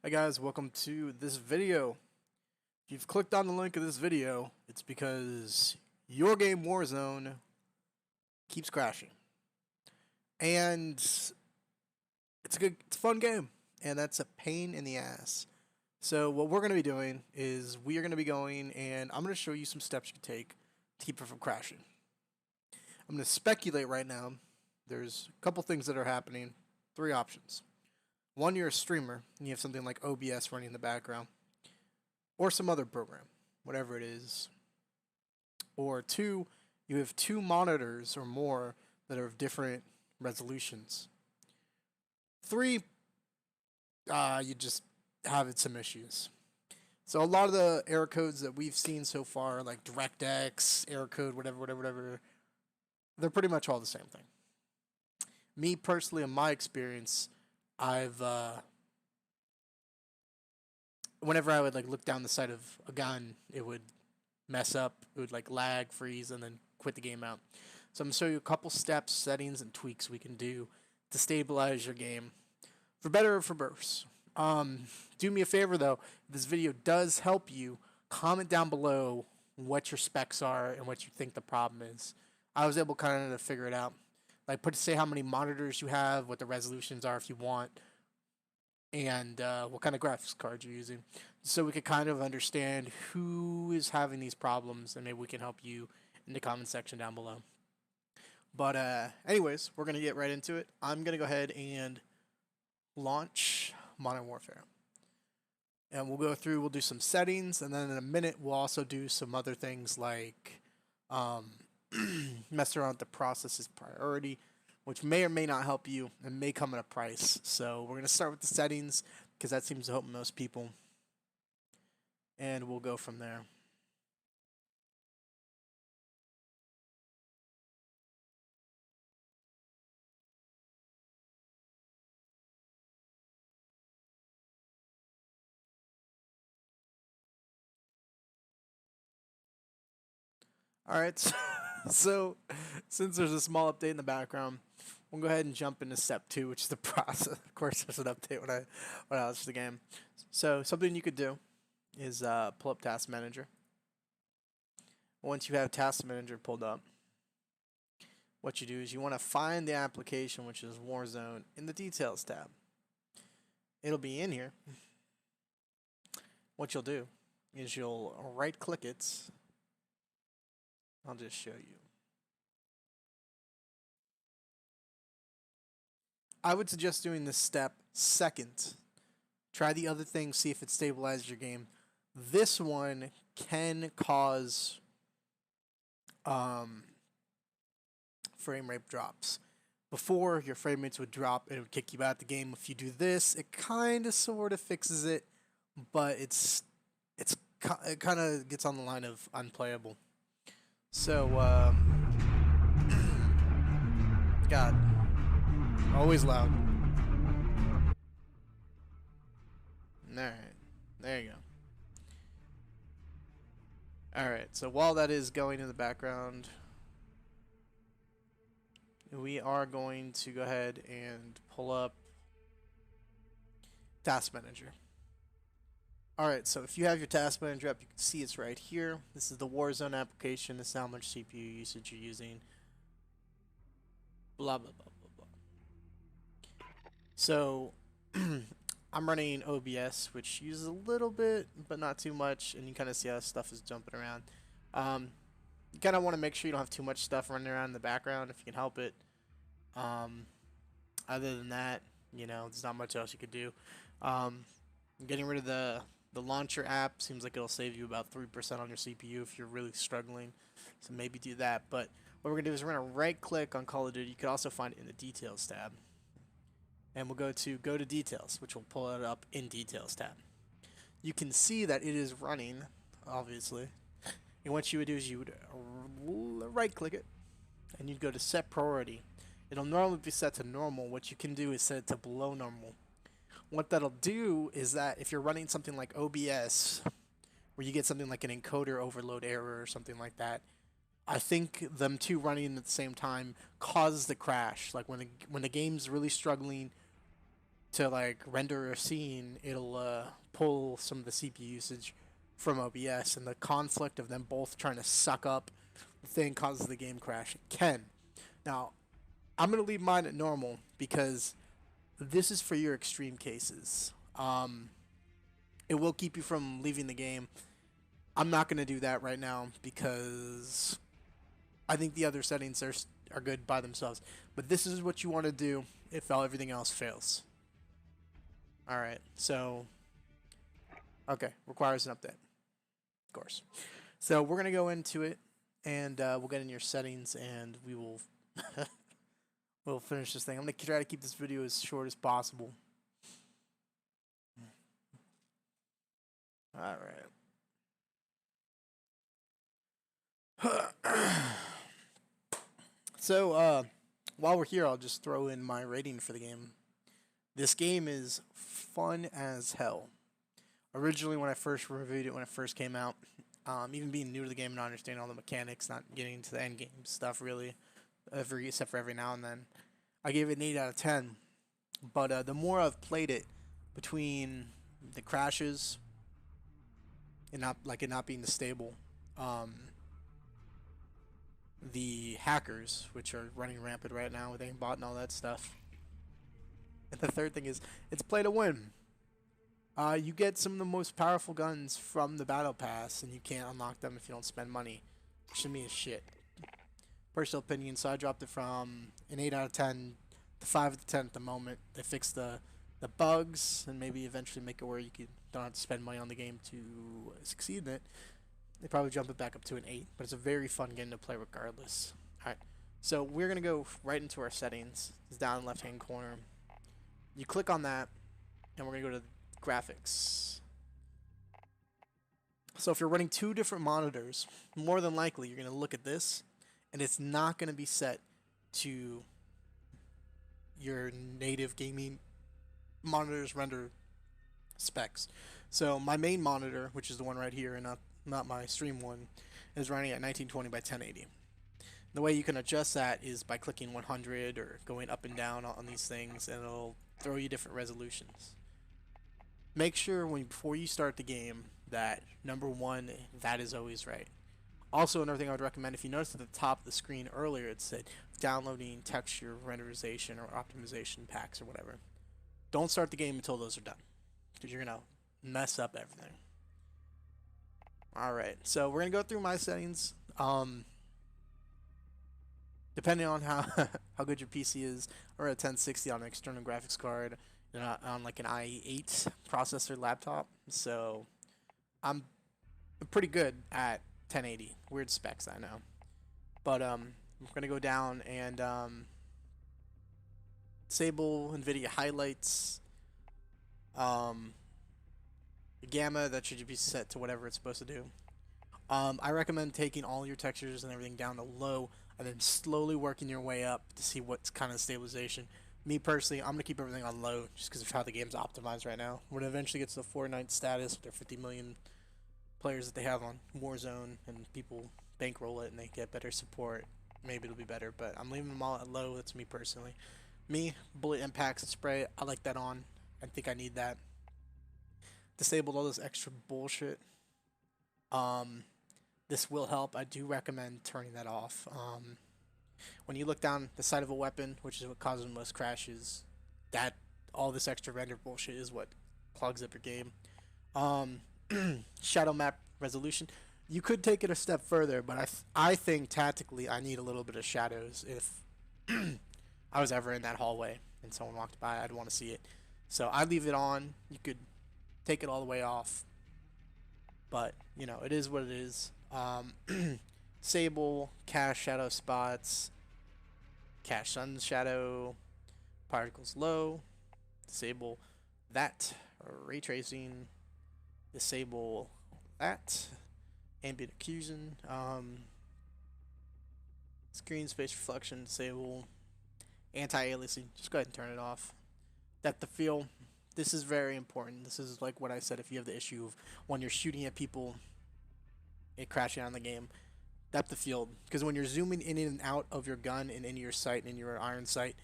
Hi guys, welcome to this video. If you've clicked on the link of this video, it's because your game Warzone keeps crashing. And it's a fun game, and that's a pain in the ass. So what we're going to be doing is we are going to be going, and I'm going to show you some steps you can take to keep it from crashing. I'm going to speculate right now. There's a couple things that are happening. 3 options. 1, you're a streamer, and you have something like OBS running in the background, or some other program, whatever it is. Or 2, you have 2 monitors or more that are of different resolutions. 3, you just have some issues. So a lot of the error codes that we've seen so far, like DirectX, error code, whatever, they're pretty much all the same thing. Me personally, in my experience, I've whenever I would look down the sight of a gun, it would mess up, it would lag, freeze, and then quit the game out. So I'm gonna show you a couple steps, settings, and tweaks we can do to stabilize your game, for better or for worse. Do me a favor though, if this video does help you, comment down below what your specs are and what you think the problem is. I was able kind of to figure it out. Say how many monitors you have, what the resolutions are if you want, and what kind of graphics card you're using, so we could kind of understand who is having these problems, and maybe we can help you in the comment section down below. But anyways, we're gonna get right into it. I'm gonna go ahead and launch Modern Warfare, and we'll do some settings, and then in a minute we'll also do some other things like mess around with the process's priority, which may or may not help you and may come at a price. So we're going to start with the settings because that seems to help most people, and we'll go from there. Alright, so since there's a small update in the background, we'll go ahead and jump into step 2, which is the process. Of course, there's an update when I launch the game. So something you could do is pull up Task Manager. Once you have Task Manager pulled up, what you do is you want to find the application, which is Warzone, in the Details tab. It'll be in here. What you'll do is you'll right-click it. I'll just show you. I would suggest doing this step second. Try the other thing, see if it stabilizes your game. This one can cause frame rate drops. Before, your frame rates would drop and it would kick you out of the game. If you do this, it kind of sort of fixes it, but it kind of gets on the line of unplayable. So, God, always loud. Alright, there you go. Alright, so while that is going in the background, we are going to go ahead and pull up Task Manager. Alright, so if you have your Task Manager up, you can see it's right here. This is the Warzone application. This is how much CPU usage you're using. Blah, blah, blah, blah, blah. So, I'm running OBS, which uses a little bit, but not too much, and you kind of see how stuff is jumping around. You kind of want to make sure you don't have too much stuff running around in the background if you can help it. Other than that, there's not much else you could do. Getting rid of the launcher app seems like it'll save you about 3% on your CPU if you're really struggling, so maybe do that. But what we're going to do is we're going to right click on Call of Duty. You can also find it in the Details tab, and we'll go to Details, which will pull it up in Details tab. You can see that it is running, obviously, and what you would do is you would right click it and you'd go to Set Priority. It'll normally be set to normal. What you can do is set it to below normal. What that'll do is that if you're running something like OBS, where you get something like an encoder overload error or something like that, I think them two running at the same time causes the crash. Like when the game's really struggling, to like render a scene, it'll pull some of the CPU usage from OBS, and the conflict of them both trying to suck up the thing causes the game crash. It can. Now, I'm gonna leave mine at normal because this is for your extreme cases. It will keep you from leaving the game. I'm not gonna do that right now because I think the other settings are good by themselves. But this is what you want to do if everything else fails. All right, so okay, requires an update, of course. So we're gonna go into it, and we'll get in your settings, and we will we'll finish this thing. I'm gonna try to keep this video as short as possible. All right. So while we're here, I'll just throw in my rating for the game. This game is fun as hell. Originally, when I first reviewed it, when it first came out, even being new to the game and not understanding all the mechanics, not getting into the end game stuff really, except for every now and then, I gave it an 8 out of 10. But the more I've played it, between the crashes and it not being stable, the hackers, which are running rampant right now with aimbot and all that stuff, and the third thing is it's play to win. You get some of the most powerful guns from the battle pass, and you can't unlock them if you don't spend money. Which to me is shit. Personal opinion, so I dropped it from an 8 out of 10 to 5 out of 10 at the moment. They fixed the bugs and maybe eventually make it where don't have to spend money on the game to succeed in it. They probably jump it back up to an 8, but it's a very fun game to play regardless. Alright, so we're going to go right into our settings. It's down left hand corner. You click on that, and we're going to go to graphics. So if you're running two different monitors, more than likely you're going to look at this, and it's not going to be set to your native gaming monitor's render specs. So my main monitor, which is the one right here and not my stream one, is running at 1920 by 1080. The way you can adjust that is by clicking 100 or going up and down on these things, and it'll throw you different resolutions. Make sure before you start the game that number one, that is always right. Also, another thing I would recommend, if you notice at the top of the screen earlier, it said downloading texture renderization or optimization packs or whatever. Don't start the game until those are done, because you're gonna mess up everything. Alright, so we're gonna go through my settings. Depending on how how good your PC is, we're at 1060 on an external graphics card, on like an i8 processor laptop. So I'm pretty good at 1080. Weird specs, I know. But we're gonna go down and disable NVIDIA highlights. The gamma, that should be set to whatever it's supposed to do. I recommend taking all your textures and everything down to low, and then slowly working your way up to see what's kind of stabilization. Me personally, I'm gonna keep everything on low just because of how the game's optimized right now. When it eventually gets to Fortnite status with their 50 million players that they have on Warzone, and people bankroll it and they get better support, maybe it'll be better. But I'm leaving them all at low. That's me personally. Me, bullet impacts and spray, I like that on. I think I need that. Disabled all this extra bullshit. This will help. I do recommend turning that off. When you look down the side of a weapon, which is what causes most crashes, that all this extra render bullshit is what clogs up your game. Shadow map resolution. You could take it a step further, but I think tactically I need a little bit of shadows. If I was ever in that hallway and someone walked by, I'd want to see it. So I leave it on. You could take it all the way off, but you know, it is what it is. Disable cache shadow spots, cache sun shadow, particles low. Disable that. Ray tracing. Disable that. Ambient occlusion. Screen space reflection. Disable. Anti-aliasing. Just go ahead and turn it off. Depth of field. This is very important. This is like what I said, if you have the issue of when you're shooting at people, it crashing on the game. Depth of field. Because when you're zooming in and out of your gun and into your sight and in your iron sight,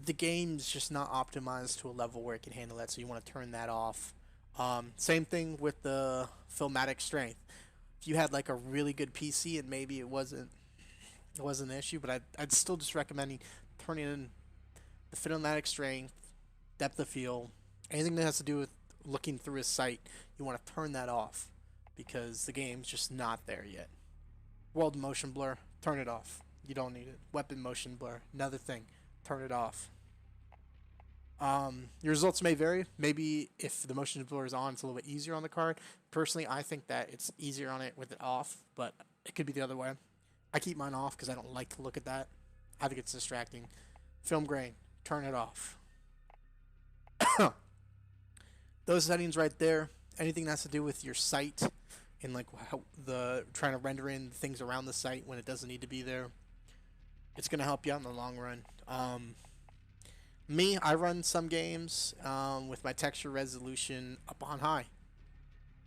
the game's just not optimized to a level where it can handle that, so you want to turn that off. Same thing with the filmatic strength. If you had like a really good PC and maybe it wasn't an issue, but I'd still just recommending turning in the filmatic strength, depth of field, anything that has to do with looking through a site, you want to turn that off because the game's just not there yet. World motion blur, turn it off. You don't need it. Weapon motion blur, another thing, turn it off. Your results may vary. Maybe if the motion blur is on, it's a little bit easier on the card. Personally, I think that it's easier on it with it off, but it could be the other way. I keep mine off because I don't like to look at that. I think it's distracting. Film grain, turn it off. Those settings right there. Anything that has to do with your site and like how the trying to render in things around the site when it doesn't need to be there, it's gonna help you out in the long run. I run some games with my texture resolution up on high.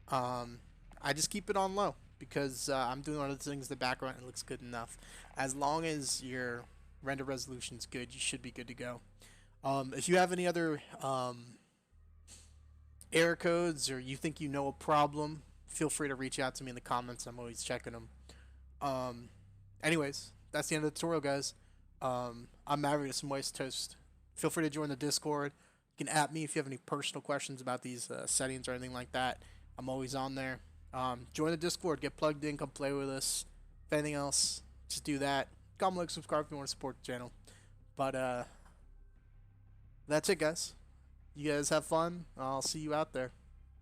I just keep it on low because I'm doing other things in the background and it looks good enough. As long as your render resolution's good, you should be good to go. If you have any other error codes or you think you know a problem, feel free to reach out to me in the comments. I'm always checking them. Anyways, that's the end of the tutorial, guys. I'm Maverick with some Moist Toast. Feel free to join the Discord. You can at me if you have any personal questions about these settings or anything like that. I'm always on there. Join the Discord. Get plugged in. Come play with us. If anything else, just do that. Comment, like, subscribe if you want to support the channel. But that's it, guys. You guys have fun. I'll see you out there.